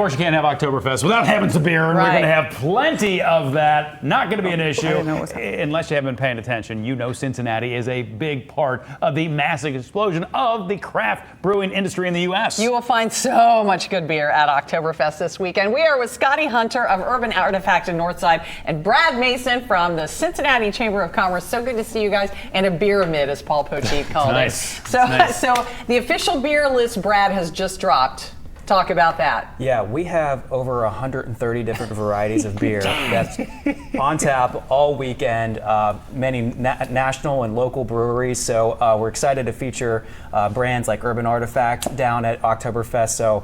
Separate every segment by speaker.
Speaker 1: course, you can't have Oktoberfest without having some beer, and we're going to have plenty of that. Not going to be an issue unless you haven't been paying attention. You know Cincinnati is a big part of the massive explosion of the craft brewing industry in the U.S.
Speaker 2: You will find so much good beer at Oktoberfest this weekend. We are with Scotty Hunter of Urban Artifact in Northside and Brad Mason from the Cincinnati Chamber of Commerce. So good to see you guys. And a beer amid, as Paul Poteet called it. So the official beer list, Brad, has just dropped. Talk about that.
Speaker 3: Yeah, we have over 130 different varieties of beer that's on tap all weekend, many national and local breweries. So we're excited to feature brands like Urban Artifact down at Oktoberfest. So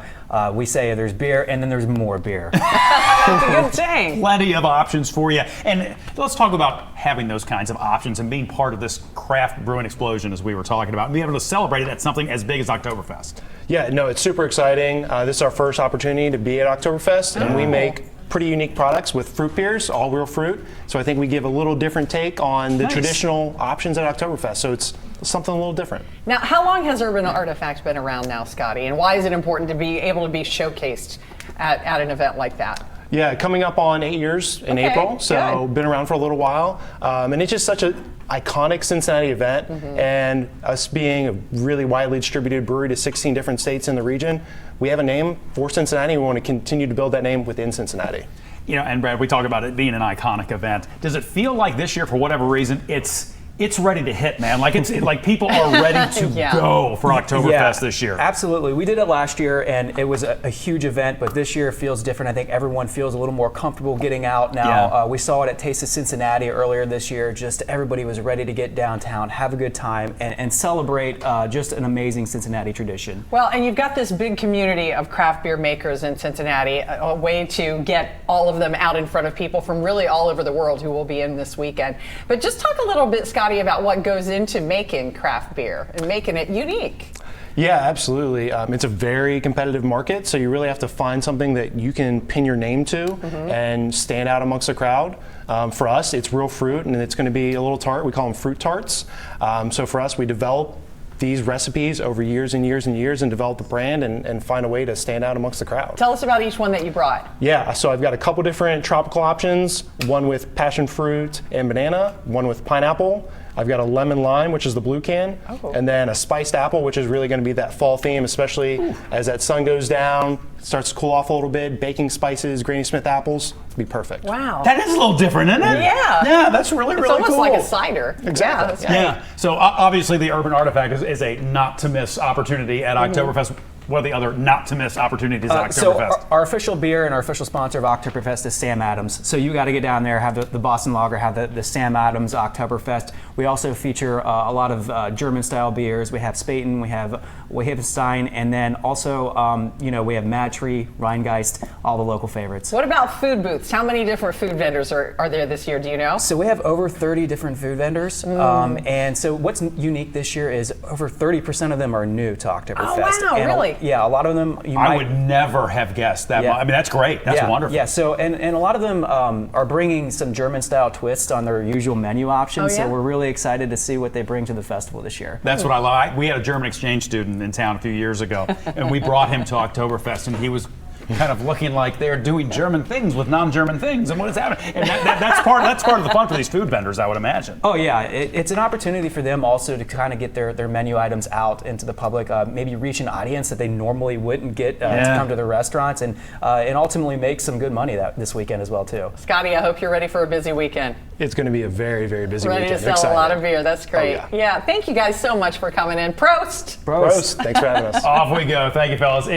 Speaker 3: we say there's beer and then there's more beer.
Speaker 2: That's a good thing.
Speaker 1: Plenty of options for you. And let's talk about having those kinds of options and being part of this craft brewing explosion, as we were talking about, and being able to celebrate it at something as big as Oktoberfest.
Speaker 4: Yeah, no, it's super exciting. This is our first opportunity to be at Oktoberfest, and we make pretty unique products with fruit beers, all real fruit. So I think we give a little different take on the traditional options at Oktoberfest. So it's something a little different.
Speaker 2: Now, how long has Urban Artifact been around now, Scotty? And why is it important to be able to be showcased at an event like that?
Speaker 4: Yeah, coming up on 8 years in April, so been around for a little while. And it's just such an iconic Cincinnati event, and us being a really widely distributed brewery to 16 different states in the region, we have a name for Cincinnati. We want to continue to build that name within Cincinnati.
Speaker 1: You know, and Brad, we talk about it being an iconic event. Does it feel like this year, for whatever reason, it's ready to hit, man? Like like people are ready to go for Oktoberfest this year.
Speaker 3: Absolutely. We did it last year, and it was a huge event, but this year feels different. I think everyone feels a little more comfortable getting out now. We saw it at Taste of Cincinnati earlier this year. Just everybody was ready to get downtown, have a good time, and celebrate just an amazing Cincinnati tradition.
Speaker 2: Well, and you've got this big community of craft beer makers in Cincinnati, a way to get all of them out in front of people from really all over the world who will be in this weekend. But just talk a little bit, Scott, about what goes into making craft beer and making it unique.
Speaker 4: Yeah, absolutely. It's a very competitive market, so you really have to find something that you can pin your name to and stand out amongst the crowd. For us, it's real fruit, and it's going to be a little tart. We call them fruit tarts. So for us, we develop these recipes over years and years and years and develop the brand and find a way to stand out amongst the crowd.
Speaker 2: Tell us about each one that you brought.
Speaker 4: Yeah, so I've got a couple different tropical options, one with passion fruit and banana, one with pineapple. I've got a lemon lime, which is the blue can, and then a spiced apple, which is really going to be that fall theme, especially as that sun goes down, starts to cool off a little bit. Baking spices, Granny Smith apples, it'd be perfect.
Speaker 2: Wow.
Speaker 1: That is a little different, isn't it?
Speaker 2: Yeah.
Speaker 1: Yeah, that's really, really cool.
Speaker 2: It's almost like a cider.
Speaker 4: Exactly.
Speaker 2: Yeah.
Speaker 1: So obviously the Urban Artifact is a not to miss opportunity at Oktoberfest. What are the other not-to-miss opportunities at Oktoberfest?
Speaker 3: So our official beer and our official sponsor of Oktoberfest is Sam Adams. So you got to get down there, have the Boston Lager, have the Sam Adams Oktoberfest. We also feature a lot of German-style beers. We have Spaten, we have Wehebenstein, and then also we have Mad Tree, Rheingeist, all the local favorites.
Speaker 2: What about food booths? How many different food vendors are there this year? Do you know?
Speaker 3: So we have over 30 different food vendors, and so what's unique this year is over 30% of them are new to Oktoberfest.
Speaker 2: Oh wow, really?
Speaker 3: Yeah, a lot of them.
Speaker 1: I would never have guessed that. I mean, that's great. That's wonderful.
Speaker 3: Yeah. So, and a lot of them are bringing some German-style twists on their usual menu options. So we're really excited to see what they bring to the festival this year.
Speaker 1: That's what I love. We had a German exchange student in town a few years ago, and we brought him to Oktoberfest, and he was kind of looking like they're doing German things with non-German things, and what is happening? And that's part of the fun for these food vendors, I would imagine.
Speaker 3: Oh yeah, it's an opportunity for them also to kind of get their menu items out into the public, maybe reach an audience that they normally wouldn't get to come to their restaurants, and ultimately make some good money this weekend as well too.
Speaker 2: Scotty, I hope you're ready for a busy weekend.
Speaker 4: It's going to be a very, very busy weekend.
Speaker 2: Ready to sell a lot of beer. That's great. Yeah, thank you guys so much for coming in. Prost!
Speaker 4: Prost. Thanks for having us.
Speaker 1: Off we go. Thank you, fellas.